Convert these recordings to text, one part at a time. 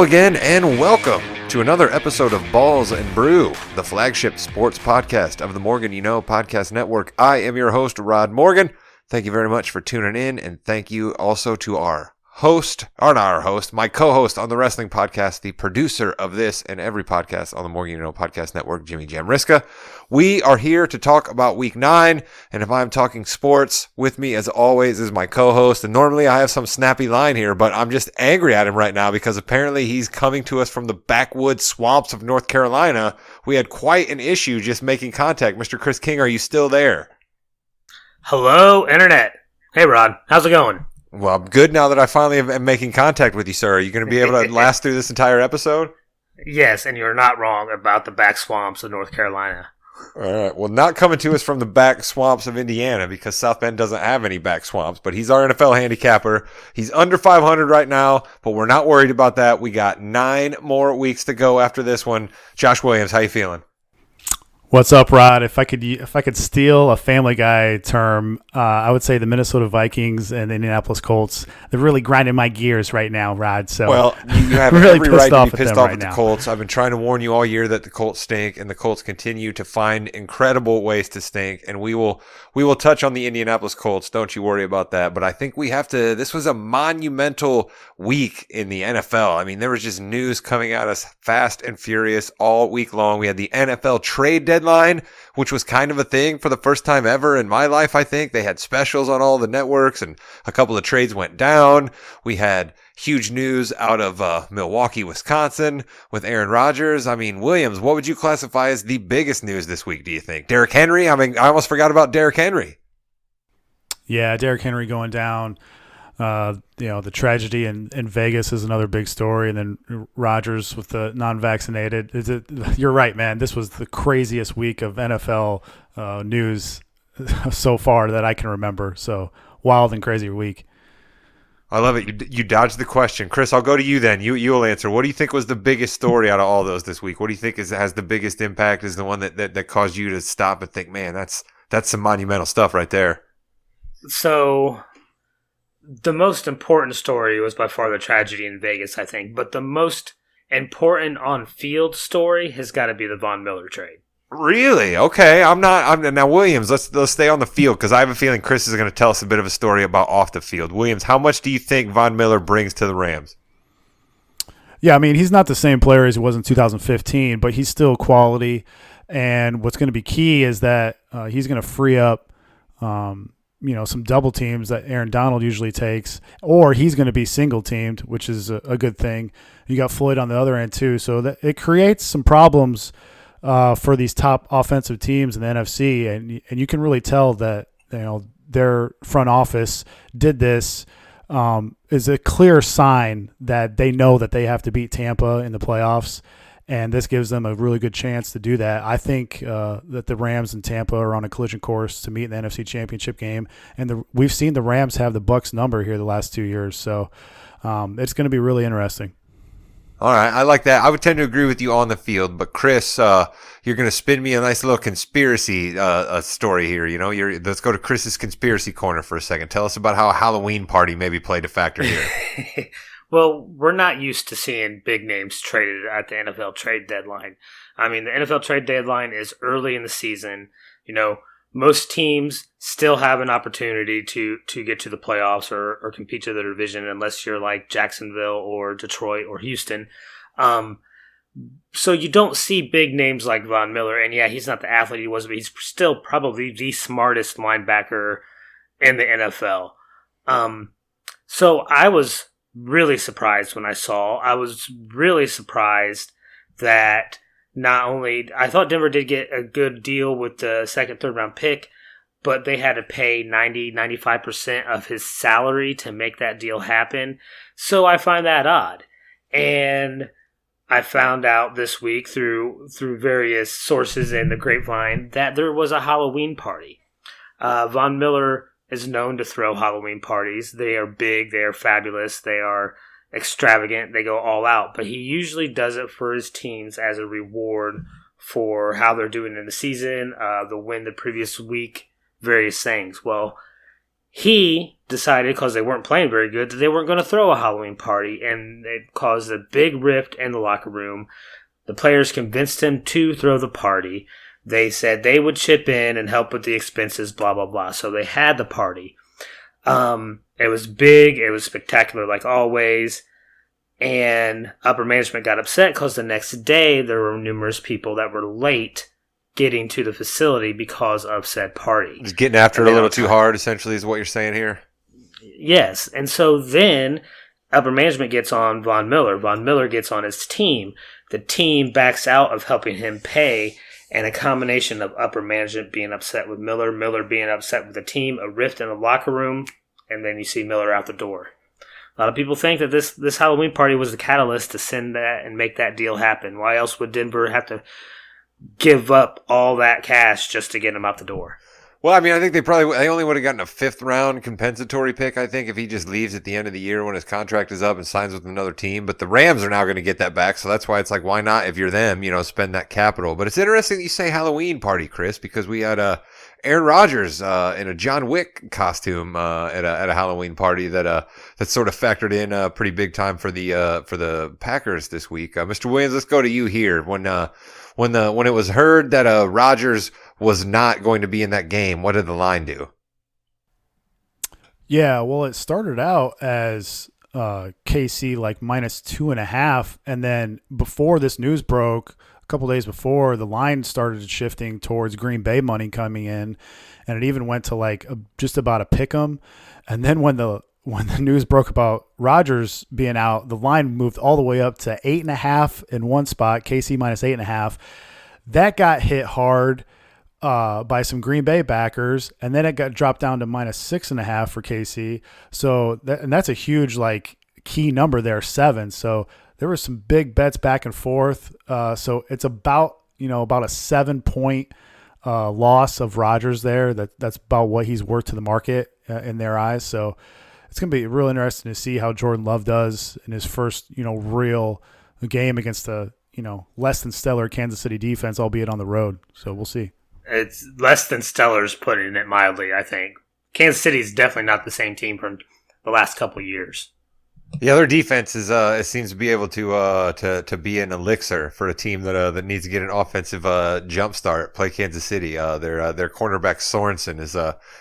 again, and welcome to another episode of Balls and Brew, the flagship sports podcast of the Morgan You Know Podcast Network. I am your host, Rod Morgan. Thank you very much for tuning in, and thank you also to our host, or not our host, my co-host on the wrestling podcast, the producer of this and every podcast on the Morgan You Know Podcast Network, Jimmy Jamriska. We are here to talk about Week 9, and if I'm talking sports, with me as always is my co-host, and normally I have some snappy line here, but I'm just angry at him right now because apparently he's coming to us from the backwoods swamps of North Carolina. We had quite an issue just making contact. Mr. Chris King, are you still there? Hello, Internet. Hey, Rod. How's it going? Well, I'm good now that I finally am making contact with you, sir. Are you going to be able to last through this entire episode? Yes, and you're not wrong about the back swamps of North Carolina. All right. Well, not coming to us from the back swamps of Indiana because South Bend doesn't have any back swamps, but he's our NFL handicapper. He's under 500 right now, but we're not worried about that. We got 9 more weeks to go after this one. Josh Williams, how you feeling? What's up, Rod? If I could steal a Family Guy term, I would say the Minnesota Vikings and the Indianapolis Colts. They're really grinding my gears right now, Rod. So well, you have really every right to be pissed off right at the now. Colts. I've been trying to warn you all year that the Colts stink, and the Colts continue to find incredible ways to stink. And we will touch on the Indianapolis Colts. Don't you worry about that. But I think we have to. This was a monumental week in the NFL. I mean, there was just news coming at us fast and furious all week long. We had the NFL trade deadline, which was kind of a thing for the first time ever in my life, I think. They had specials on all the networks, and a couple of trades went down. We had huge news out of Milwaukee, Wisconsin with Aaron Rodgers. I mean, Williams, what would you classify as the biggest news this week, do you think? Derrick Henry? I mean, I almost forgot about Derrick Henry. Yeah, Derrick Henry going down. The tragedy in Vegas is another big story, and then Rodgers with the non-vaccinated. You're right, man. This was the craziest week of NFL news so far that I can remember. So wild and crazy week. I love it. You dodged the question. Chris, I'll go to you then. You'll answer. What do you think was the biggest story out of all those this week? What do you think has the biggest impact, is the one that caused you to stop and think, man, that's some monumental stuff right there? So the most important story was by far the tragedy in Vegas, I think. But the most important on-field story has got to be the Von Miller trade. Really? Okay. Now, Williams, let's stay on the field because I have a feeling Chris is going to tell us a bit of a story about off the field. Williams, how much do you think Von Miller brings to the Rams? Yeah, I mean, he's not the same player as he was in 2015, but he's still quality. And what's going to be key is that he's going to free up some double teams that Aaron Donald usually takes, or he's going to be single teamed, which is a good thing. You got Floyd on the other end too, so that it creates some problems for these top offensive teams in the NFC, and you can really tell that their front office did this is a clear sign that they know that they have to beat Tampa in the playoffs. And this gives them a really good chance to do that. I think that the Rams and Tampa are on a collision course to meet in the NFC Championship game. And we've seen the Rams have the Bucs number here the last 2 years. So it's going to be really interesting. All right, I like that. I would tend to agree with you on the field. But, Chris, you're going to spin me a nice little conspiracy story here. Let's go to Chris's conspiracy corner for a second. Tell us about how a Halloween party maybe played a factor here. Well, we're not used to seeing big names traded at the NFL trade deadline. I mean, the NFL trade deadline is early in the season. Most teams still have an opportunity to get to the playoffs or compete to the division unless you're like Jacksonville or Detroit or Houston. So you don't see big names like Von Miller. And yeah, he's not the athlete he was, but he's still probably the smartest linebacker in the NFL. So I was really surprised when I was really surprised that not only I thought Denver did get a good deal with the second, third round pick, but they had to pay 95% of his salary to make that deal happen. So I find that odd. And I found out this week through various sources in the grapevine that there was a Halloween party. Von Miller is known to throw Halloween parties. They are big, they are fabulous, they are extravagant, they go all out. But he usually does it for his teams as a reward for how they're doing in the season, the win the previous week, various things. Well, he decided, because they weren't playing very good, that they weren't going to throw a Halloween party, and it caused a big rift in the locker room. The players convinced him to throw the party. They said they would chip in and help with the expenses, blah, blah, blah. So they had the party. It was big. It was spectacular, like always. And upper management got upset because the next day there were numerous people that were late getting to the facility because of said party. Just getting after it a little too hard, essentially, is what you're saying here? Yes. And so then upper management gets on Von Miller. Von Miller gets on his team. The team backs out of helping him pay, and a combination of upper management being upset with Miller, Miller being upset with the team, a rift in the locker room, and then you see Miller out the door. A lot of people think that this Halloween party was the catalyst to send that and make that deal happen. Why else would Denver have to give up all that cash just to get him out the door? Well, I mean, I think they only would have gotten a 5th round compensatory pick, I think, if he just leaves at the end of the year when his contract is up and signs with another team. But the Rams are now going to get that back, so that's why it's like, why not, if you're them, spend that capital. But it's interesting that you say Halloween party, Chris, because we had Aaron Rodgers in a John Wick costume at a Halloween party that sort of factored in pretty big time for the Packers this week. Mr. Williams, let's go to you here. When it was heard that Rodgers was not going to be in that game, what did the line do? Yeah, well, it started out as KC like -2.5, and then before this news broke, a couple days before, the line started shifting towards Green Bay money coming in, and it even went to like just about a pick 'em. And then when the news broke about Rodgers being out, the line moved all the way up to 8.5 in one spot, KC -8.5. That got hit hard by some Green Bay backers, and then it got dropped down to -6.5 for KC. So that's a huge like key number there, 7. So there were some big bets back and forth. So it's about a 7-point loss of Rodgers there. That's about what he's worth to the market in their eyes. So it's going to be real interesting to see how Jordan Love does in his first real game against the less than stellar Kansas City defense, albeit on the road. So we'll see. It's less than stellar's putting it mildly, I think. Kansas City is definitely not the same team from the last couple of years. The other defense is it seems to be able to be an elixir for a team that needs to get an offensive jump start. Play Kansas City. Their cornerback Sorensen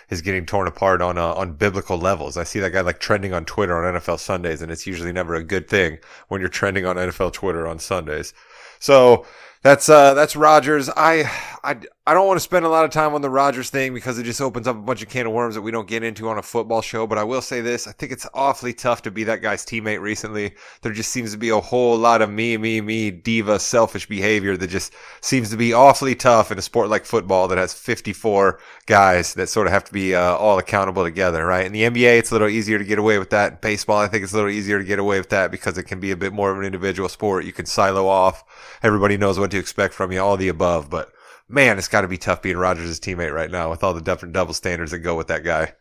is getting torn apart on biblical levels. I see that guy like trending on Twitter on NFL Sundays, and it's usually never a good thing when you're trending on NFL Twitter on Sundays. So that's Rodgers. I don't want to spend a lot of time on the Rodgers thing because it just opens up a bunch of can of worms that we don't get into on a football show. But I will say this. I think it's awfully tough to be that guy's teammate recently. There just seems to be a whole lot of me, diva, selfish behavior that just seems to be awfully tough in a sport like football that has 54 guys that sort of have to be all accountable together, right? In the NBA, it's a little easier to get away with that. In baseball, I think it's a little easier to get away with that because it can be a bit more of an individual sport. You can silo off. Everybody knows what to expect from you, all the above. But man, it's got to be tough being Rodgers' teammate right now with all the different double standards that go with that guy.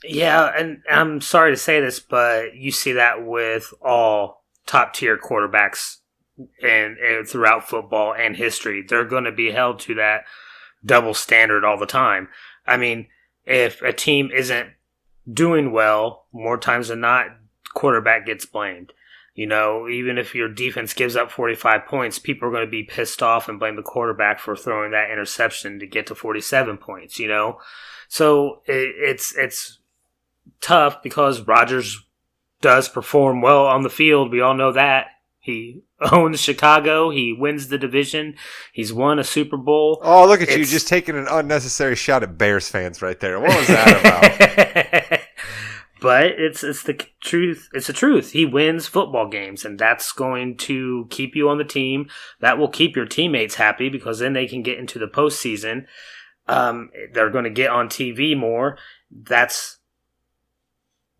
Yeah, and I'm sorry to say this, but you see that with all top-tier quarterbacks and throughout football and history. They're going to be held to that double standard all the time. I mean, if a team isn't doing well, more times than not, quarterback gets blamed. Even if your defense gives up 45 points, people are going to be pissed off and blame the quarterback for throwing that interception to get to 47 points, So it's tough because Rodgers does perform well on the field. We all know that. He owns Chicago. He wins the division. He's won a Super Bowl. Oh, look at you just taking an unnecessary shot at Bears fans right there. What was that about? But it's the truth. It's the truth. He wins football games, and that's going to keep you on the team. That will keep your teammates happy because then they can get into the postseason. They're going to get on TV more. That's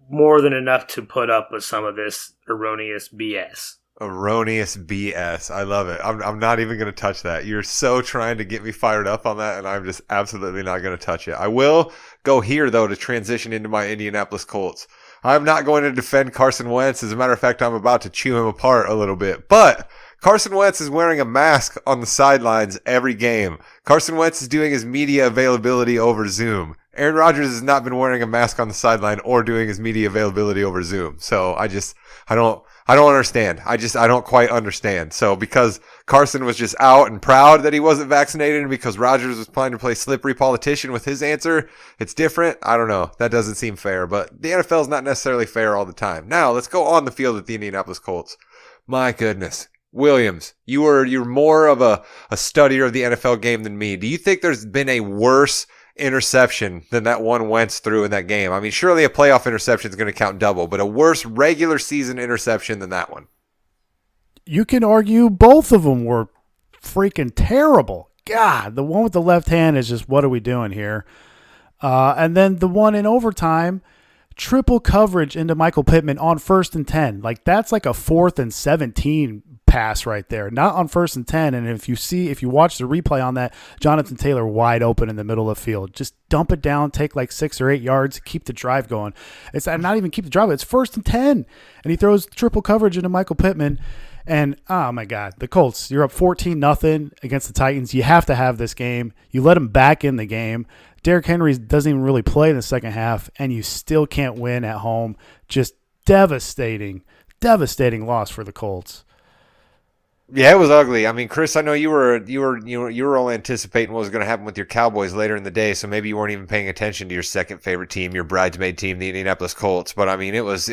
more than enough to put up with some of this erroneous BS. Erroneous BS. I love it. I'm not even going to touch that. You're so trying to get me fired up on that, and I'm just absolutely not going to touch it. I will go here, though, to transition into my Indianapolis Colts. I'm not going to defend Carson Wentz. As a matter of fact, I'm about to chew him apart a little bit. But Carson Wentz is wearing a mask on the sidelines every game. Carson Wentz is doing his media availability over Zoom. Aaron Rodgers has not been wearing a mask on the sideline or doing his media availability over Zoom. So I don't understand. I don't quite understand. So because Carson was just out and proud that he wasn't vaccinated and because Rodgers was planning to play slippery politician with his answer, it's different. I don't know. That doesn't seem fair, but the NFL is not necessarily fair all the time. Now let's go on the field with the Indianapolis Colts. My goodness. Williams, you're more of a studier of the NFL game than me. Do you think there's been a worse interception than that one Wentz threw in that game? I mean, surely a playoff interception is going to count double, but a worse regular season interception than that one. You can argue both of them were freaking terrible. God, the one with the left hand is just, what are we doing here? And then the one in overtime, triple coverage into Michael Pittman on 1st and 10. Like, that's like a 4th and 17 pass right there, not on 1st and 10. And if you watch the replay on that, Jonathan Taylor wide open in the middle of the field. Just dump it down, take like 6 or 8 yards, keep the drive going. It's not even keep the drive. It's 1st and 10. And he throws triple coverage into Michael Pittman. And, oh, my God, the Colts, you're up 14-0 against the Titans. You have to have this game. You let them back in the game. Derrick Henry doesn't even really play in the second half, and you still can't win at home. Just devastating loss for the Colts. Yeah, it was ugly. I mean, Chris, I know you were all anticipating what was going to happen with your Cowboys later in the day, so maybe you weren't even paying attention to your second favorite team, your bridesmaid team, the Indianapolis Colts. But I mean, it was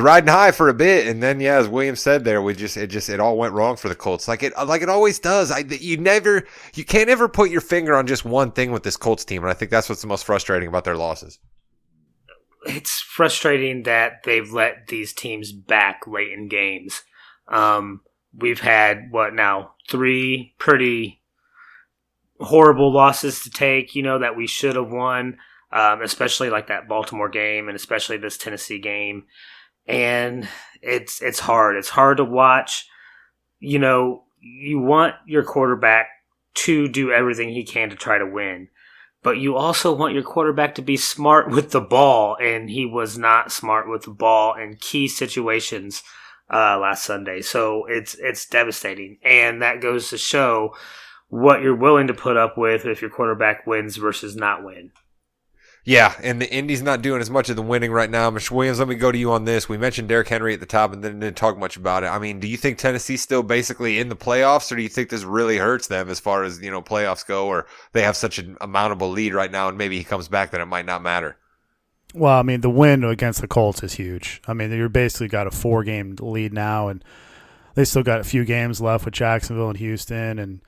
riding high for a bit, and then as William said there, it all went wrong for the Colts, like it always does. You can't ever put your finger on just one thing with this Colts team, and I think that's what's the most frustrating about their losses. It's frustrating that they've let these teams back late in games. We've had, 3 pretty horrible losses to take, that we should have won, especially like that Baltimore game and especially this Tennessee game. And it's hard. It's hard to watch. You want your quarterback to do everything he can to try to win. But you also want your quarterback to be smart with the ball, and he was not smart with the ball in key situations last Sunday. So it's devastating, and that goes to show what you're willing to put up with if your quarterback wins versus not win. Yeah, and the Indy's not doing as much of the winning right now. Mr. Williams, let me go to you on this. We mentioned Derrick Henry at the top and then didn't talk much about it. I mean, do you think Tennessee's still basically in the playoffs, or do you think this really hurts them as far as, playoffs go, or they have such an mountable lead right now and maybe he comes back that it might not matter? Well, I mean, the win against the Colts is huge. I mean, you're basically got a 4-game lead now, and they still got a few games left with Jacksonville and Houston, and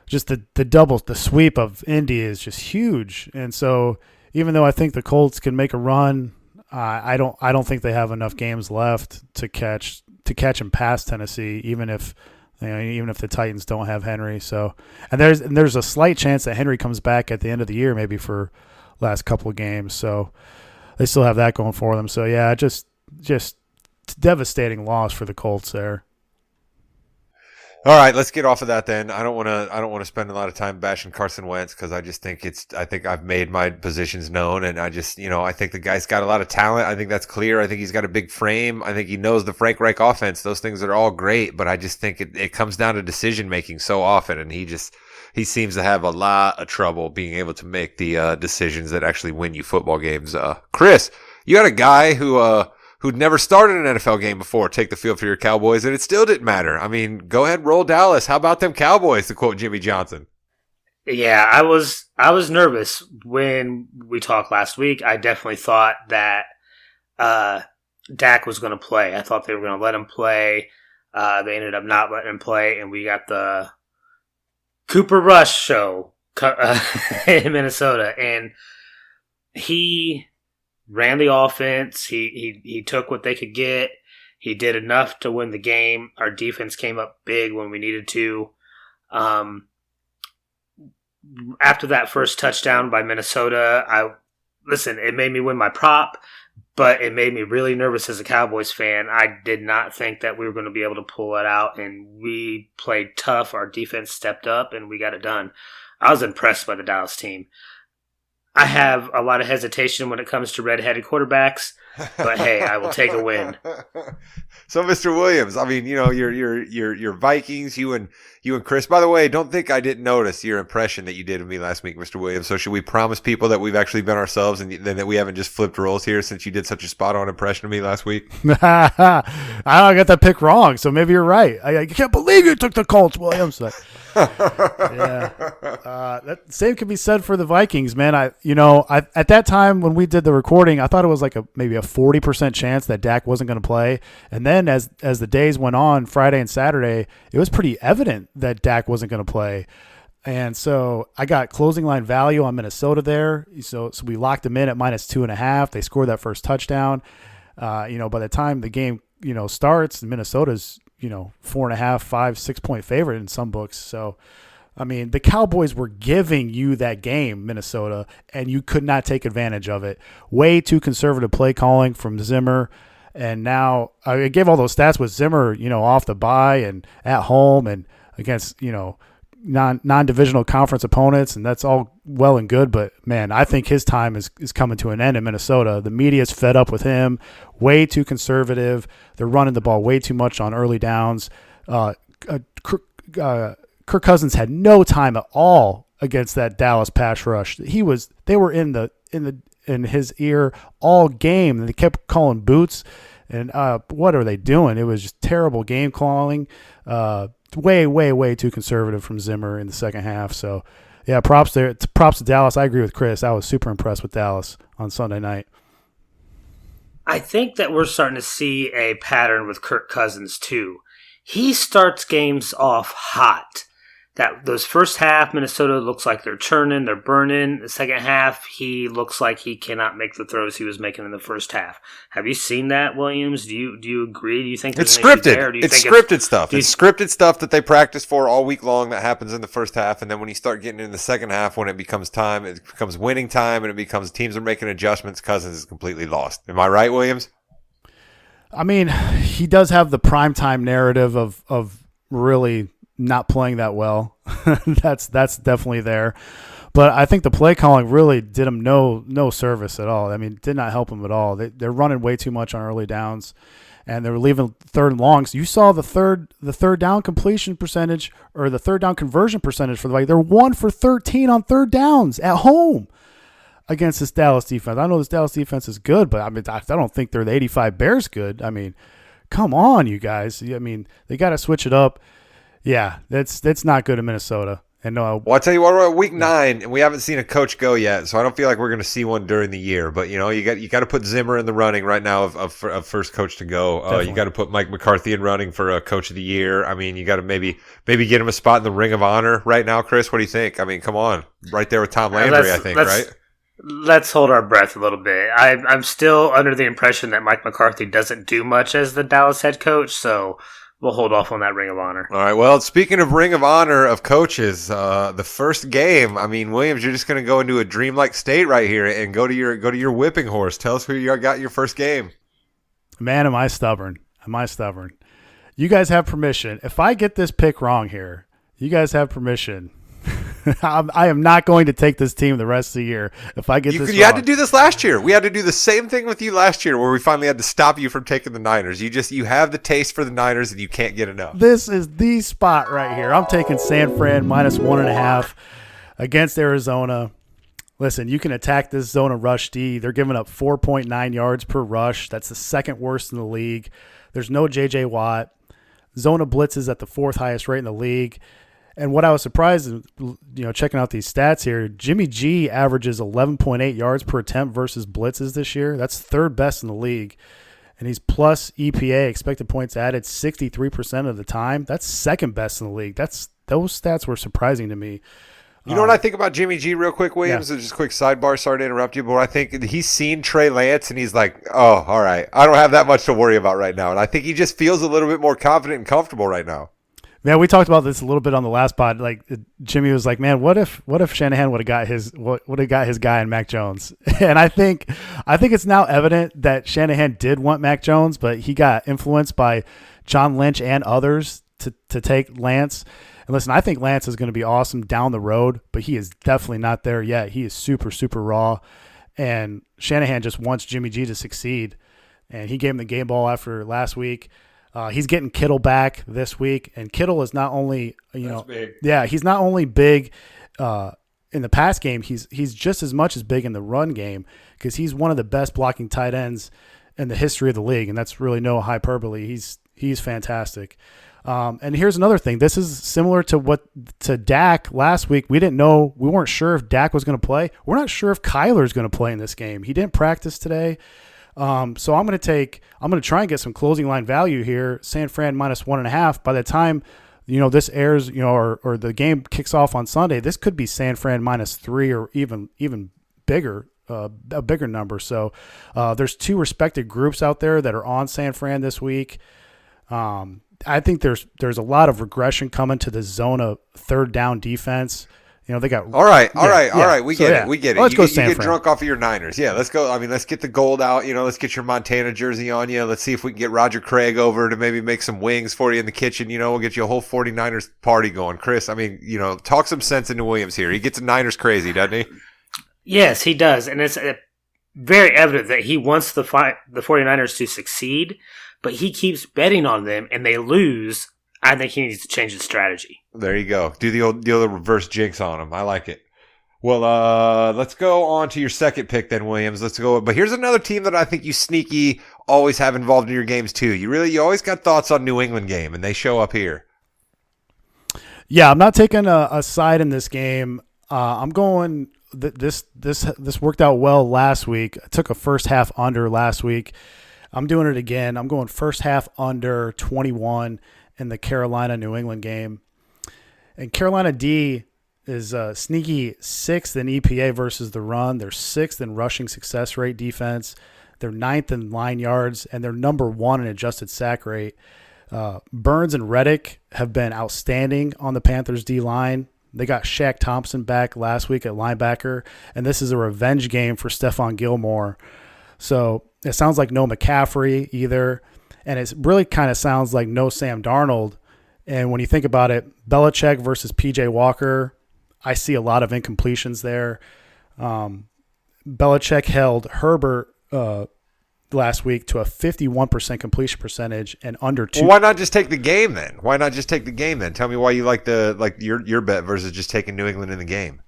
just the sweep of Indy is just huge. And so, even though I think the Colts can make a run, I don't think they have enough games left to catch and pass Tennessee, even if the Titans don't have Henry. So, and there's a slight chance that Henry comes back at the end of the year, maybe for last couple of games. So they still have that going for them. So yeah, just devastating loss for the Colts there. All right, let's get off of that then. I don't want to spend a lot of time bashing Carson Wentz because I think I've made my positions known, and I think the guy's got a lot of talent. I think that's clear. I think he's got a big frame. I think he knows the Frank Reich offense. Those things are all great, but I just think it comes down to decision making so often, and he seems to have a lot of trouble being able to make the decisions that actually win you football games. Chris, you got a guy who'd never started an NFL game before take the field for your Cowboys, and it still didn't matter. I mean, go ahead, roll Dallas. How about them Cowboys, to quote Jimmy Johnson? Yeah, I was nervous when we talked last week. I definitely thought that Dak was going to play. I thought they were going to let him play. They ended up not letting him play, and we got the Cooper Rush show in Minnesota, and he ran the offense. He took what they could get. He did enough to win the game. Our defense came up big when we needed to. After that first touchdown by Minnesota, it made me win my prop, but it made me really nervous as a Cowboys fan. I did not think that we were going to be able to pull it out, and we played tough. Our defense stepped up, and we got it done. I was impressed by the Dallas team. I have a lot of hesitation when it comes to red-headed quarterbacks, but hey, I will take a win. So, Mr. Williams, I mean, your Vikings, you and Chris. By the way, don't think I didn't notice your impression that you did of me last week, Mr. Williams. So, should we promise people that we've actually been ourselves and then that we haven't just flipped roles here since you did such a spot-on impression of me last week? I got that pick wrong, so maybe you're right. I can't believe you took the Colts, Williams. Yeah, that same can be said for the Vikings, man. I at that time when we did the recording, I thought it was like maybe a 40% chance that Dak wasn't going to play, and then as the days went on, Friday and Saturday, it was pretty evident that Dak wasn't going to play, and so I got closing line value on Minnesota there. So we locked them in at -2.5. They scored that first touchdown. By the time the game starts, Minnesota's 4.5, 5, 6 point favorite in some books. So, I mean, the Cowboys were giving you that game, Minnesota, and you could not take advantage of it. Way too conservative play calling from Zimmer. And now I gave all those stats with Zimmer, off the bye and at home and against, non-divisional conference opponents, and that's all well and good, but man, I think his time is coming to an end in Minnesota. The media's fed up with him, way too conservative. They're running the ball way too much on early downs. Kirk Cousins had no time at all against that Dallas pass rush. They were in his ear all game, and they kept calling boots. And what are they doing? It was just terrible game calling. Way, way, way too conservative from Zimmer in the second half. So, yeah, props to Dallas. I agree with Chris. I was super impressed with Dallas on Sunday night. I think that we're starting to see a pattern with Kirk Cousins, too. He starts games off hot. Those first half, Minnesota looks like they're churning, they're burning. The second half, he looks like he cannot make the throws he was making in the first half. Have you seen that, Williams? Do you agree? Do you think it's scripted? It's scripted stuff. It's scripted stuff that they practice for all week long that happens in the first half, and then when you start getting in the second half, when it becomes time, it becomes winning time, and it becomes teams are making adjustments. Cousins is completely lost. Am I right, Williams? I mean, he does have the primetime narrative of really not playing that well. That's definitely there. But I think the play calling really did him no service at all. I mean, did not help him at all. They're running way too much on early downs, and they were leaving third and longs. You saw the third down completion percentage or the third down conversion percentage for the Vikings. They're 1 for 13 on third downs at home against this Dallas defense. I know this Dallas defense is good, but I mean, I don't think they're the 85 Bears good. I mean, come on, you guys. I mean, they got to switch it up. Yeah, that's not good in Minnesota. And well, I'll tell you what, we're at week 9, and we haven't seen a coach go yet, so I don't feel like we're going to see one during the year. But you got to put Zimmer in the running right now of first coach to go. You got to put Mike McCarthy in running for coach of the year. I mean, you got to maybe get him a spot in the Ring of Honor right now, Chris. What do you think? I mean, come on, right there with Tom Landry, I think, right? Let's hold our breath a little bit. I'm still under the impression that Mike McCarthy doesn't do much as the Dallas head coach, so we'll hold off on that Ring of Honor. All right. Well, speaking of Ring of Honor of coaches, the first game. I mean, Williams, you're just going to go into a dreamlike state right here and go to your whipping horse. Tell us who you got your first game. Man, am I stubborn? You guys have permission. If I get this pick wrong here, you guys have permission. I am not going to take this team the rest of the year if I get this wrong. You had to do this last year. We had to do the same thing with you last year where we finally had to stop you from taking the Niners. You have the taste for the Niners and you can't get enough. This is the spot right here. I'm taking San Fran -1.5 against Arizona. Listen, you can attack this zone of rush D. They're giving up 4.9 yards per rush. That's the second worst in the league. There's no J.J. Watt. Zone of blitz is at the 4th highest rate in the league. And what I was surprised, checking out these stats here, Jimmy G averages 11.8 yards per attempt versus blitzes this year. That's 3rd best in the league. And he's plus EPA, expected points added, 63% of the time. That's 2nd best in the league. Those stats were surprising to me. You know what I think about Jimmy G real quick, Williams? Yeah. Just a quick sidebar. Sorry to interrupt you, but I think he's seen Trey Lance and he's like, oh, all right. I don't have that much to worry about right now. And I think he just feels a little bit more confident and comfortable right now. Man, we talked about this a little bit on the last pod. Like Jimmy was like, "Man, what if Shanahan would have got his guy in Mac Jones?" And I think it's now evident that Shanahan did want Mac Jones, but he got influenced by John Lynch and others to take Lance. And listen, I think Lance is going to be awesome down the road, but he is definitely not there yet. He is super, super raw. And Shanahan just wants Jimmy G to succeed. And he gave him the game ball after last week. He's getting Kittle back this week. And Kittle is not only, big. Yeah, he's not only big in the pass game, he's just as much as big in the run game because he's one of the best blocking tight ends in the history of the league, and that's really no hyperbole. He's fantastic. And here's another thing. This is similar to Dak last week. We weren't sure if Dak was going to play. We're not sure if Kyler's going to play in this game. He didn't practice today. So I'm going to try and get some closing line value here. San Fran -1.5. By the time this airs, or the game kicks off on Sunday, this could be San Fran -3 or even bigger. A bigger number. So there's two respected groups out there that are on San Fran this week. I think there's a lot of regression coming to the zone of third down defense. They got all right. We get it. Let's go you San get Fran. drunk off of your Niners. Yeah, let's go. I mean, let's get the gold out. Let's get your Montana jersey on you. Let's see if we can get Roger Craig over to maybe make some wings for you in the kitchen. We'll get you a whole 49ers party going. Chris, I mean, talk some sense into Williams here. He gets the Niners crazy, doesn't he? Yes, he does. And it's very evident that he wants the 49ers to succeed, but he keeps betting on them and they lose. I think he needs to change his strategy. There you go. Do the old reverse jinx on him. I like it. Well, let's go on to your second pick then, Williams. Let's go. But here's another team that I think you sneaky always have involved in your games too. You always got thoughts on New England game, and they show up here. Yeah, I'm not taking a side in this game. I'm going. This worked out well last week. I took a first half under last week. I'm doing it again. I'm going first half under 21 in the Carolina-New England game. And Carolina D is sneaky 6th in EPA versus the run. They're 6th in rushing success rate defense. They're 9th in line yards, and they're number 1 in adjusted sack rate. Burns and Reddick have been outstanding on the Panthers D-line. They got Shaq Thompson back last week at linebacker, and this is a revenge game for Stephon Gilmore. So it sounds like no McCaffrey either, and it really kind of sounds like no Sam Darnold. And when you think about it, Belichick versus P.J. Walker, I see a lot of incompletions there. Belichick held Herbert last week to a 51% completion percentage and under 2. Well, why not just take the game then? Tell me why you like your bet versus just taking New England in the game.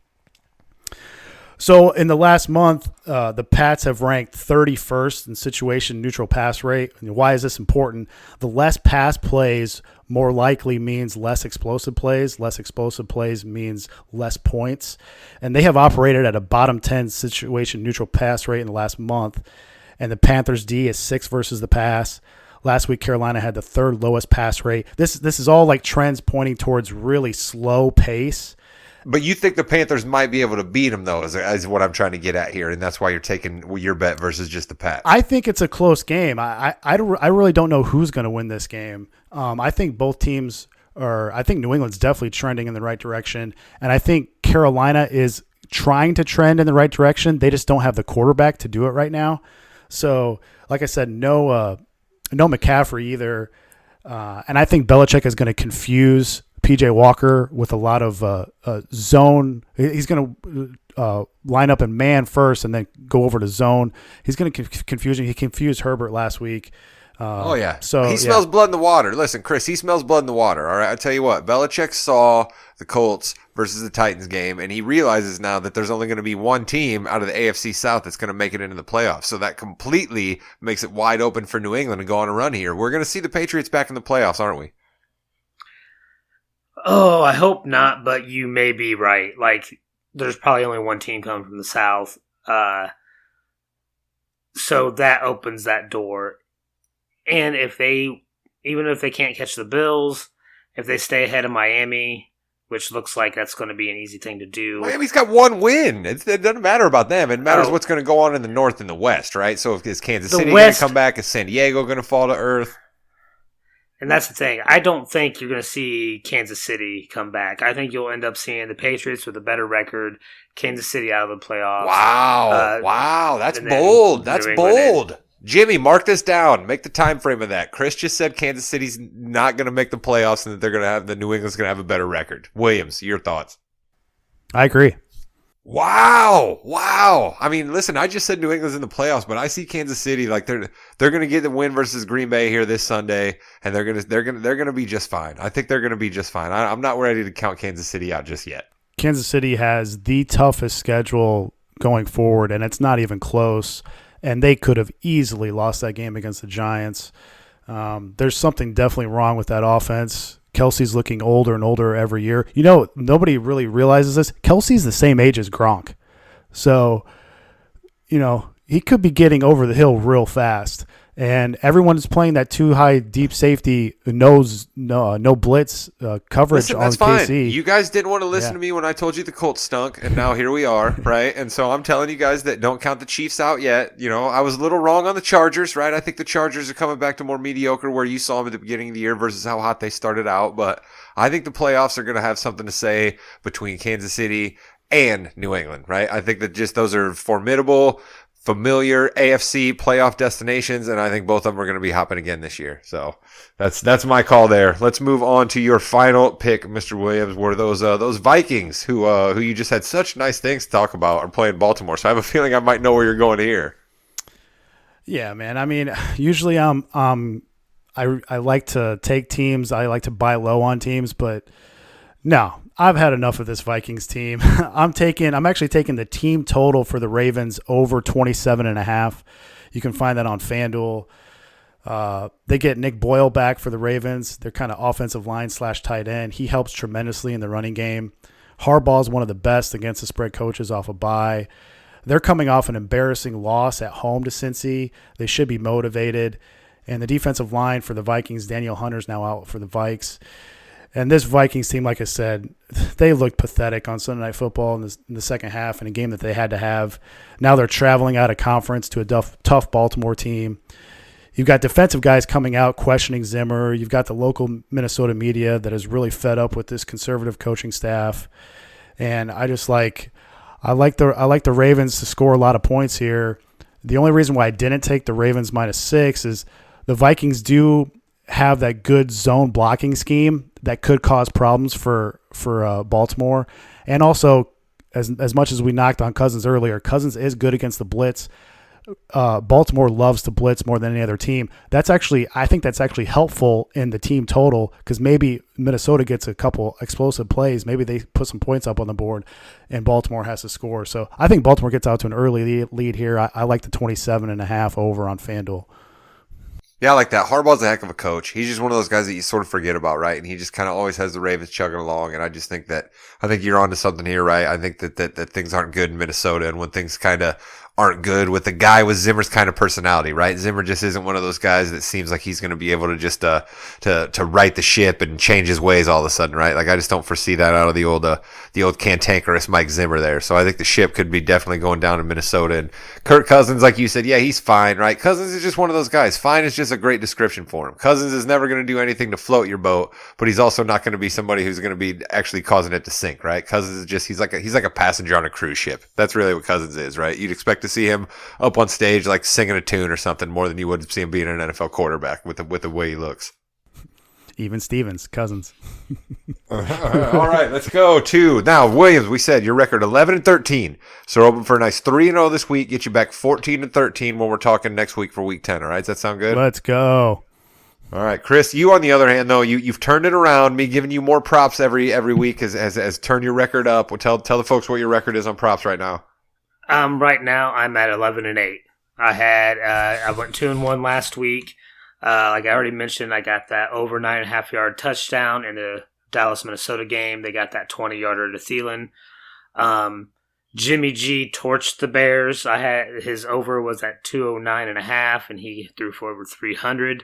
So in the last month, the Pats have ranked 31st in situation neutral pass rate. And why is this important? The less pass plays more likely means less explosive plays. Less explosive plays means less points. And they have operated at a bottom 10 situation neutral pass rate in the last month. And the Panthers D is 6th versus the pass. Last week, Carolina had the 3rd lowest pass rate. This is all like trends pointing towards really slow pace. But you think the Panthers might be able to beat them, though, is what I'm trying to get at here, and that's why you're taking your bet versus just the Pats. I think it's a close game. I really don't know who's going to win this game. I think both teams are – I think New England's definitely trending in the right direction, and I think Carolina is trying to trend in the right direction. They just don't have the quarterback to do it right now. So, like I said, no McCaffrey either, and I think Belichick is going to confuse P.J. Walker with a lot of zone. He's going to line up in man first and then go over to zone. He's going to confuse him. He confused Herbert last week. So he smells blood in the water. Listen, Chris, he smells blood in the water. All right, I tell you what, Belichick saw the Colts versus the Titans game, and he realizes now that there's only going to be one team out of the AFC South that's going to make it into the playoffs. So that completely makes it wide open for New England to go on a run here. We're going to see the Patriots back in the playoffs, aren't we? Oh, I hope not, but you may be right. Like, there's probably only one team coming from the South. So that opens that door. And even if they can't catch the Bills, if they stay ahead of Miami, which looks like that's going to be an easy thing to do. Miami's got one win. It doesn't matter about them. It matters what's going to go on in the North and the West, right? So if is Kansas City going to come back? Is San Diego going to fall to earth? And that's the thing. I don't think you're going to see Kansas City come back. I think you'll end up seeing the Patriots with a better record, Kansas City out of the playoffs. Wow. That's bold. That's bold. Jimmy, mark this down. Make the time frame of that. Chris just said Kansas City's not going to make the playoffs and that the New England's going to have a better record. Williams, your thoughts? I agree. Wow. I mean, listen, I just said New England's in the playoffs, but I see Kansas City like they're going to get the win versus Green Bay here this Sunday, and they're going to be just fine. I think they're going to be just fine. I'm not ready to count Kansas City out just yet. Kansas City has the toughest schedule going forward, and it's not even close. And they could have easily lost that game against the Giants. There's something definitely wrong with that offense. Kelsey's looking older and older every year. You know, nobody really realizes this. Kelsey's the same age as Gronk. So, you know, he could be getting over the hill real fast. And everyone is playing that too high deep safety no blitz coverage. Listen, on that's fine. KC. You guys didn't want to listen to me when I told you the Colts stunk, and now here we are, right? And so I'm telling you guys that don't count the Chiefs out yet. You know, I was a little wrong on the Chargers, right? I think the Chargers are coming back to more mediocre where you saw them at the beginning of the year versus how hot they started out. But I think the playoffs are going to have something to say between Kansas City and New England, right? I think that just those are familiar AFC playoff destinations, and I think both of them are going to be hopping again this year. So that's my call there. Let's move on to your final pick, Mr. Williams. Were those Vikings who you just had such nice things to talk about are playing Baltimore? So I have a feeling I might know where you're going here. Yeah, man. I mean, usually I like to take teams. I like to buy low on teams, but no. I've had enough of this Vikings team. I'm actually taking the team total for the Ravens over 27.5. You can find that on FanDuel. They get Nick Boyle back for the Ravens. They're kind of offensive line / tight end. He helps tremendously in the running game. Harbaugh's one of the best against the spread coaches off a bye. They're coming off an embarrassing loss at home to Cincy. They should be motivated. And the defensive line for the Vikings, Daniel Hunter's now out for the Vikes. And this Vikings team, like I said, they looked pathetic on Sunday Night Football in the second half in a game that they had to have. Now they're traveling out of conference to a tough Baltimore team. You've got defensive guys coming out questioning Zimmer. You've got the local Minnesota media that is really fed up with this conservative coaching staff. And I like the Ravens to score a lot of points here. The only reason why I didn't take the Ravens -6 is the Vikings do have that good zone blocking scheme that could cause problems for Baltimore. And also, as much as we knocked on Cousins earlier, Cousins is good against the blitz. Baltimore loves to blitz more than any other team. I think that's actually helpful in the team total because maybe Minnesota gets a couple explosive plays. Maybe they put some points up on the board and Baltimore has to score. So I think Baltimore gets out to an early lead here. I like the 27.5 over on FanDuel. Yeah, I like that. Harbaugh's a heck of a coach. He's just one of those guys that you sort of forget about, right? And he just kind of always has the Ravens chugging along. And I think you're onto something here, right? I think that things aren't good in Minnesota, and when things kind of aren't good with a guy with Zimmer's kind of personality, right? Zimmer just isn't one of those guys that seems like he's going to be able to just to right the ship and change his ways all of a sudden, right? Like I just don't foresee that out of the old cantankerous Mike Zimmer there. So I think the ship could be definitely going down in Minnesota. And Kirk Cousins, like you said, yeah, he's fine, right? Cousins is just one of those guys. Fine is just a great description for him. Cousins is never going to do anything to float your boat, but he's also not going to be somebody who's going to be actually causing it to sink, right? Cousins is just he's like a passenger on a cruise ship. That's really what Cousins is, right? You'd expect to see him up on stage like singing a tune or something more than you would see him being an NFL quarterback with the way he looks. Even Stevens, Cousins. All right, let's go to now Williams. We said your record 11-13, so we're open for a nice 3-0 this week. Get you back 14-13 when we're talking next week for week 10. All right, does that sound good? Let's go. All right, Chris. You on the other hand, though, you've turned it around. Me giving you more props every week has turned your record up. Well, tell the folks what your record is on props right now. Right now I'm at 11-8. I went 2-1 last week. Like I already mentioned, I got that over 9.5 yard touchdown in the Dallas Minnesota game. They got that 20-yarder to Thielen. Jimmy G torched the Bears. His over was at 209.5, and he threw for over 300.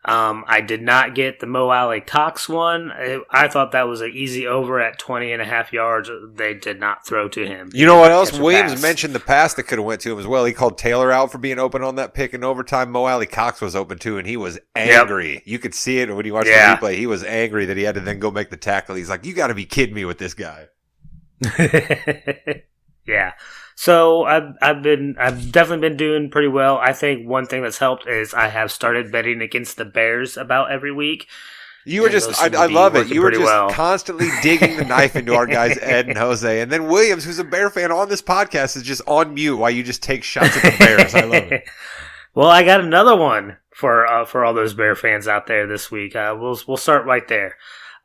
I did not get the Mo Alley Cox one. I thought that was an easy over at 20.5 yards. They did not throw to him. You know what else? Williams mentioned the pass that could have went to him as well. He called Taylor out for being open on that pick in overtime. Mo Alley Cox was open too, and he was angry. Yep. You could see it when you watched the replay. He was angry that he had to then go make the tackle. He's like, you got to be kidding me with this guy. Yeah. So I've definitely been doing pretty well. I think one thing that's helped is I have started betting against the Bears about every week. You were just, I love it. You were just well. constantly digging the knife into our guys, Ed and Jose. And then Williams, who's a Bear fan on this podcast, is just on mute while you just take shots at the Bears. I love it. Well, I got another one for all those Bear fans out there this week. We'll start right there.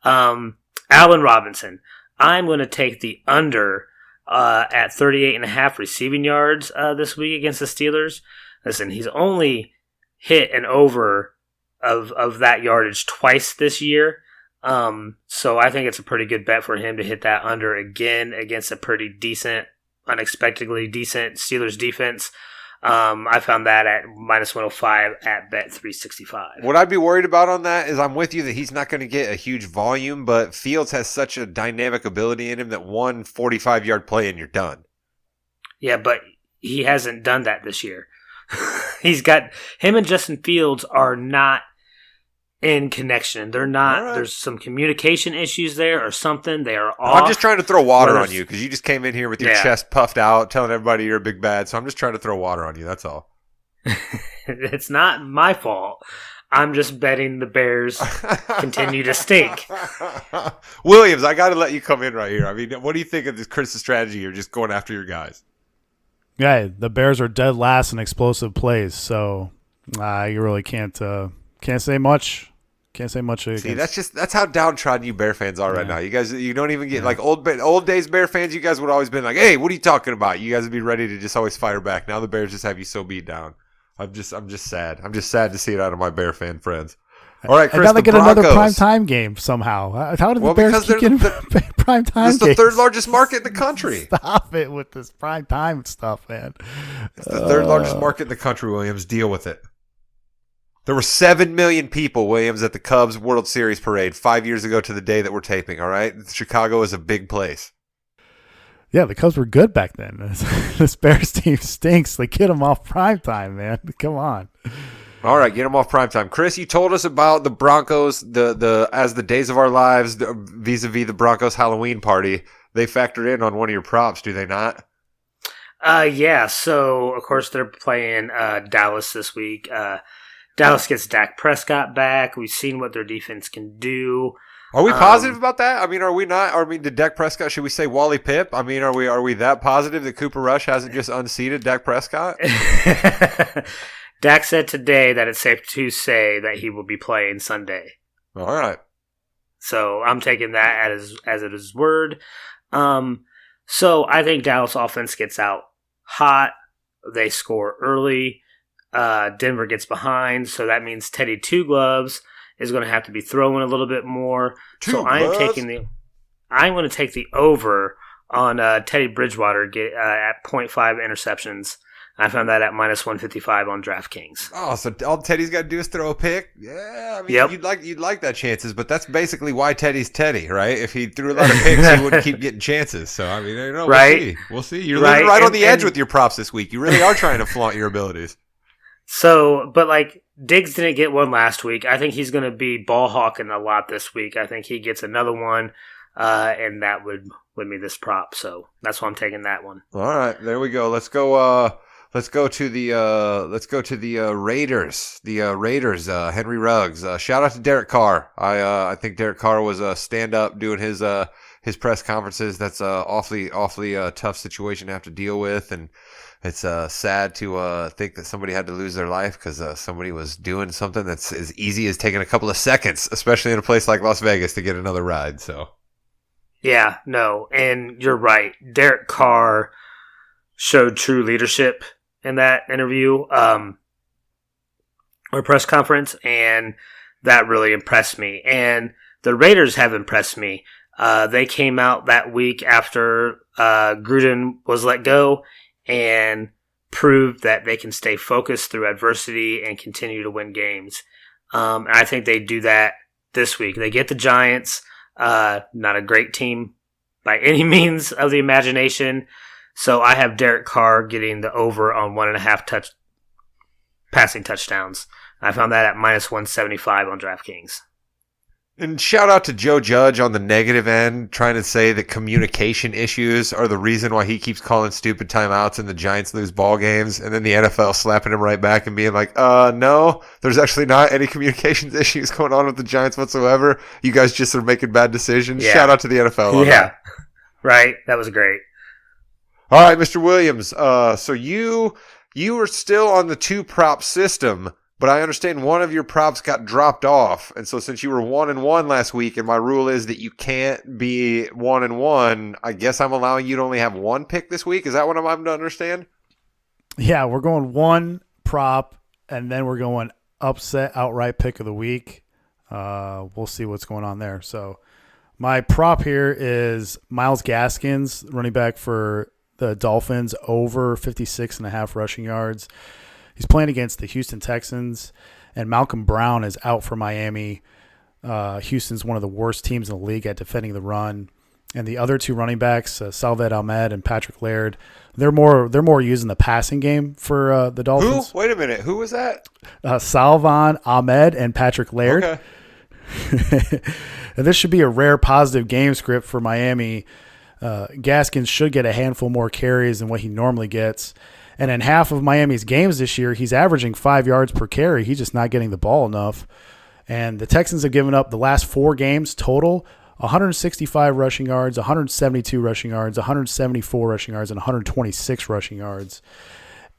Allen Robinson. I'm going to take the under at 38.5 receiving yards this week against the Steelers. Listen, he's only hit an over of that yardage twice this year. So I think it's a pretty good bet for him to hit that under again against a pretty decent, unexpectedly decent Steelers defense. I found that at minus 105 at bet 365. What I'd be worried about on that is I'm with you that he's not going to get a huge volume, but Fields has such a dynamic ability in him that one 45-yard play and you're done. Yeah, but he hasn't done that this year. He's got him and Justin Fields are not in connection. They're not. Right. There's some communication issues there or something. They are off. I'm just trying to throw water on you because you just came in here with your chest puffed out, telling everybody you're a big bad. So I'm just trying to throw water on you. That's all. It's not my fault. I'm just betting the Bears continue to stink. Williams, I got to let you come in right here. I mean, what do you think of this Chris's strategy? You're just going after your guys. Yeah, the Bears are dead last in explosive plays, so you really can't say much. Can't say much. See, that's how downtrodden you Bear fans are right now. You guys, you don't even get like old days Bear fans. You guys would always been like, "Hey, what are you talking about?" You guys would be ready to just always fire back. Now the Bears just have you so beat down. I'm just sad. I'm just sad to see it out of my Bear fan friends. All right, Chris, and now they get another primetime game somehow. How did the Bears keep getting primetime games? It's the third largest market in the country. Stop it with this primetime stuff, man. It's the third largest market in the country, Williams. Deal with it. There were 7 million people, Williams, at the Cubs World Series parade 5 years ago to the day that we're taping, all right? Chicago is a big place. Yeah, the Cubs were good back then. This Bears team stinks. They get them off primetime, man. Come on. All right, get them off primetime. Chris, you told us about the Broncos, as the days of our lives, vis-a-vis the Broncos Halloween party. They factored in on one of your props, do they not? Yeah, so, of course, they're playing Dallas this week. Dallas gets Dak Prescott back. We've seen what their defense can do. Are we positive about that? I mean, are we not? I mean, did Dak Prescott, should we say Wally Pipp? I mean, are we that positive that Cooper Rush hasn't just unseated Dak Prescott? Dak said today that it's safe to say that he will be playing Sunday. All right. So I'm taking that as it is word. So I think Dallas offense gets out hot. They score early. Denver gets behind, so that means Teddy Two Gloves is going to have to be throwing a little bit more. I'm going to take the over on Teddy Bridgewater at 0.5 interceptions. I found that at minus 155 on DraftKings. Oh, so all Teddy's got to do is throw a pick? Yeah, I mean, you'd like that chances, but that's basically why Teddy's Teddy, right? If he threw a lot of picks, he wouldn't keep getting chances. So, I mean, we'll see. You're living right on the edge with your props this week. You really are trying to flaunt your abilities. So, but like Diggs didn't get one last week. I think he's going to be ball hawking a lot this week. I think he gets another one, and that would win me this prop. So that's why I'm taking that one. All right, there we go. Let's go to the Raiders. The Raiders. Henry Ruggs. Shout out to Derek Carr. I think Derek Carr was stand up doing his press conferences. That's awfully tough situation to have to deal with, and it's sad to think that somebody had to lose their life because somebody was doing something that's as easy as taking a couple of seconds, especially in a place like Las Vegas, to get another ride. So, yeah, no, and you're right. Derek Carr showed true leadership in that interview or press conference, and that really impressed me. And the Raiders have impressed me. They came out that week after Gruden was let go and proved that they can stay focused through adversity and continue to win games. And I think they do that this week. They get the Giants, not a great team by any means of the imagination. So I have Derek Carr getting the over on 1.5 passing touchdowns. I found that at minus 175 on DraftKings. And shout out to Joe Judge on the negative end, trying to say that communication issues are the reason why he keeps calling stupid timeouts and the Giants lose ball games. And then the NFL slapping him right back and being like, no, there's actually not any communications issues going on with the Giants whatsoever. You guys just are making bad decisions. Yeah. Shout out to the NFL. On Yeah. that. Right. That was great. All right, Mr. Williams. So you were still on the 2-prop system, but I understand one of your props got dropped off. And so since you were 1-1 last week, and my rule is that you can't be 1-1, I guess I'm allowing you to only have one pick this week. Is that what I'm to understand? Yeah, we're going 1 prop, and then we're going upset outright pick of the week. We'll see what's going on there. So my prop here is Myles Gaskins, running back for the Dolphins, over 56.5 rushing yards. He's playing against the Houston Texans, and Malcolm Brown is out for Miami. Houston's one of the worst teams in the league at defending the run. And the other 2 running backs, Salved Ahmed and Patrick Laird, they're more using the passing game for the Dolphins. Who? Wait a minute. Who was that? Salvon Ahmed and Patrick Laird. Okay. And this should be a rare positive game script for Miami. Gaskins should get a handful more carries than what he normally gets. And in half of Miami's games this year, he's averaging 5 yards per carry. He's just not getting the ball enough. And the Texans have given up the last 4 games total 165 rushing yards, 172 rushing yards, 174 rushing yards, and 126 rushing yards.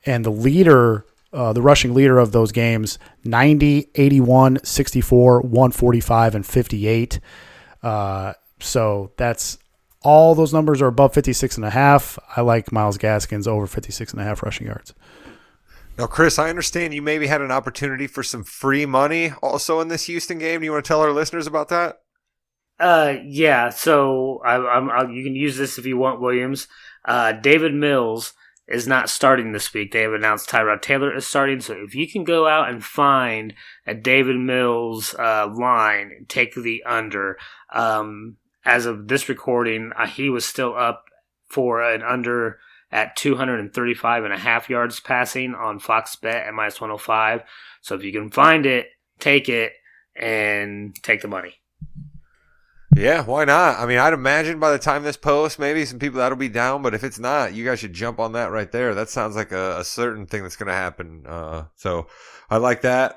And the leader, the rushing leader of those games, 90, 81, 64, 145, and 58. So that's all those numbers are above 56.5. I like Myles Gaskins over 56.5 rushing yards. Now, Chris, I understand you maybe had an opportunity for some free money also in this Houston game. Do you want to tell our listeners about that? Yeah. So you can use this if you want, Williams. David Mills is not starting this week. They have announced Tyrod Taylor is starting. So if you can go out and find a David Mills line, take the under. As of this recording, he was still up for an under at 235.5 yards passing on Fox Bet at minus 105. So if you can find it, take it and take the money. Yeah, why not? I mean, I'd imagine by the time this posts, maybe some people that'll be down, but if it's not, you guys should jump on that right there. That sounds like a certain thing that's going to happen. So I like that.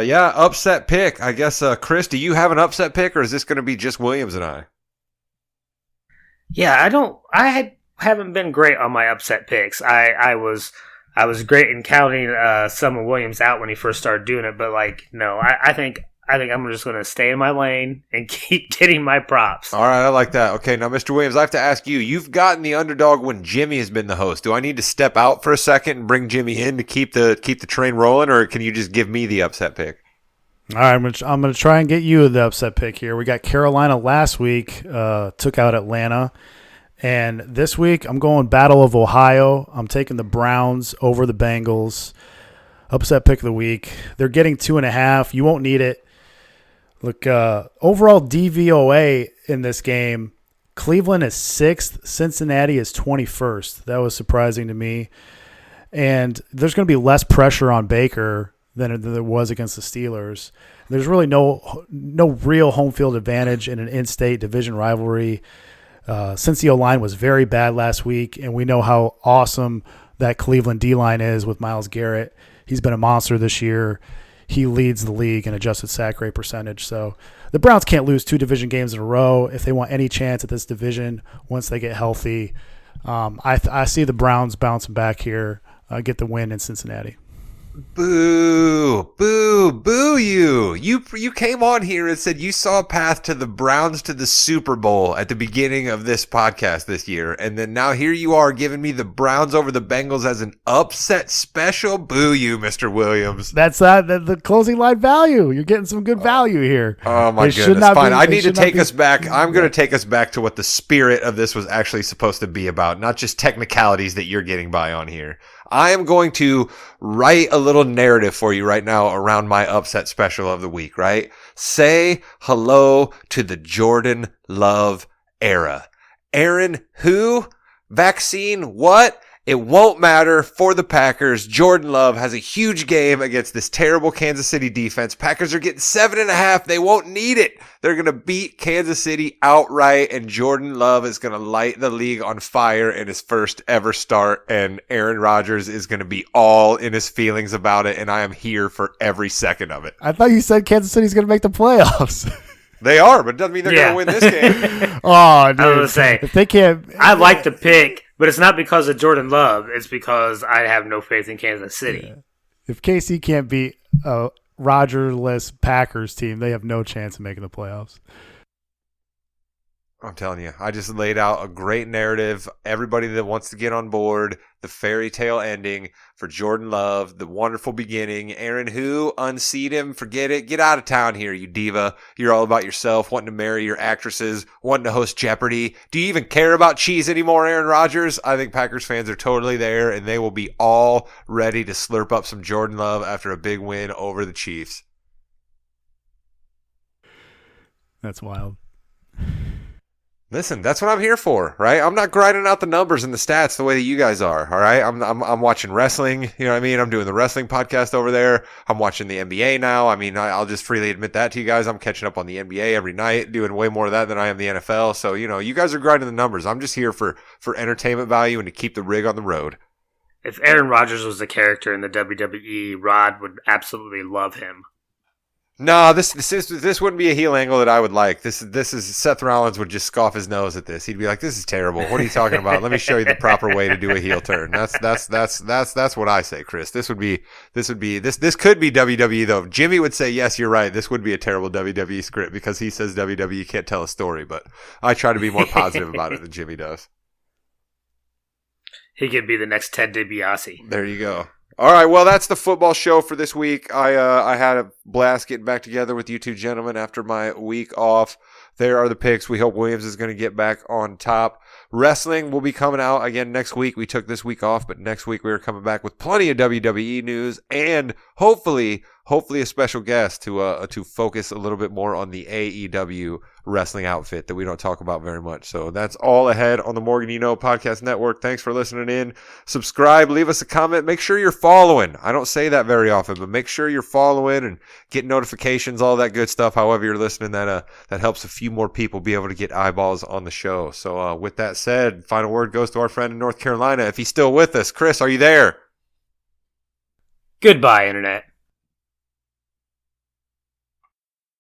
Yeah, upset pick. I guess, Chris, do you have an upset pick, or is this going to be just Williams and I? Yeah, I haven't been great on my upset picks. I was great in counting some of Williams out when he first started doing it, but no, I think I'm just going to stay in my lane and keep getting my props. All right, I like that. Okay, now, Mr. Williams, I have to ask you, you've gotten the underdog when Jimmy has been the host. Do I need to step out for a second and bring Jimmy in to keep the train rolling, or can you just give me the upset pick? All right, I'm going to try and get you the upset pick here. We got Carolina last week, took out Atlanta. And this week, I'm going Battle of Ohio. I'm taking the Browns over the Bengals. Upset pick of the week. They're getting 2.5. You won't need it. Look, overall DVOA in this game, Cleveland is 6th. Cincinnati is 21st. That was surprising to me. And there's going to be less pressure on Baker than there was against the Steelers. There's really no real home field advantage in an in-state division rivalry. Since the O-line was very bad last week, and we know how awesome that Cleveland D-line is with Myles Garrett. He's been a monster this year. He leads the league in adjusted sack rate percentage. So the Browns can't lose 2 division games in a row if they want any chance at this division once they get healthy. I see the Browns bouncing back here, get the win in Cincinnati. Boo, boo, boo you. You came on here and said you saw a path to the Browns to the Super Bowl at the beginning of this podcast this year. And then now here you are giving me the Browns over the Bengals as an upset special. Boo you, Mr. Williams. That's the closing line value. You're getting some good value here. Oh, my goodness. Fine. I need to take us back. I'm going to take us back to what the spirit of this was actually supposed to be about, not just technicalities that you're getting by on here. I am going to write a little narrative for you right now around my upset special of the week, right? Say hello to the Jordan Love era. Aaron, who? Vaccine, what? It won't matter for the Packers. Jordan Love has a huge game against this terrible Kansas City defense. Packers are getting 7.5. They won't need it. They're going to beat Kansas City outright, and Jordan Love is going to light the league on fire in his first ever start, and Aaron Rodgers is going to be all in his feelings about it, and I am here for every second of it. I thought you said Kansas City's going to make the playoffs. They are, but it doesn't mean they're going to win this game. Oh, dude. I was going to say, if they can't, I like the pick, but it's not because of Jordan Love. It's because I have no faith in Kansas City. Yeah. If KC can't beat a Rodgers-less Packers team, they have no chance of making the playoffs. I'm telling you, I just laid out a great narrative. Everybody that wants to get on board, the fairy tale ending for Jordan Love, the wonderful beginning. Aaron, who? Unseat him. Forget it. Get out of town here, you diva. You're all about yourself, wanting to marry your actresses, wanting to host Jeopardy. Do you even care about cheese anymore, Aaron Rodgers? I think Packers fans are totally there, and they will be all ready to slurp up some Jordan Love after a big win over the Chiefs. That's wild. Listen, that's what I'm here for, right? I'm not grinding out the numbers and the stats the way that you guys are, all right? I'm watching wrestling, you know what I mean? I'm doing the wrestling podcast over there. I'm watching the NBA now. I mean, I'll just freely admit that to you guys. I'm catching up on the NBA every night, doing way more of that than I am the NFL. So, you know, you guys are grinding the numbers. I'm just here for entertainment value and to keep the rig on the road. If Aaron Rodgers was a character in the WWE, Rod would absolutely love him. No, this wouldn't be a heel angle that I would like. This is Seth Rollins would just scoff his nose at this. He'd be like, "This is terrible. What are you talking about? Let me show you the proper way to do a heel turn." That's what I say, Chris. This could be WWE though. Jimmy would say, "Yes, you're right. This would be a terrible WWE script because he says WWE can't tell a story." But I try to be more positive about it than Jimmy does. He could be the next Ted DiBiase. There you go. All right, well, that's the football show for this week. I had a blast getting back together with you two gentlemen after my week off. There are the picks. We hope Williams is going to get back on top. Wrestling will be coming out again next week. We took this week off, but next week we are coming back with plenty of WWE news and hopefully a special guest to focus a little bit more on the AEW wrestling outfit that we don't talk about very much. So that's all ahead on the Morgan You Know Podcast Network. Thanks for listening in. Subscribe, leave us a comment. Make sure you're following. I don't say that very often, but make sure you're following and get notifications, all that good stuff. However you're listening, that helps a few more people be able to get eyeballs on the show. So with that said, final word goes to our friend in North Carolina. If he's still with us, Chris, are you there? Goodbye, Internet.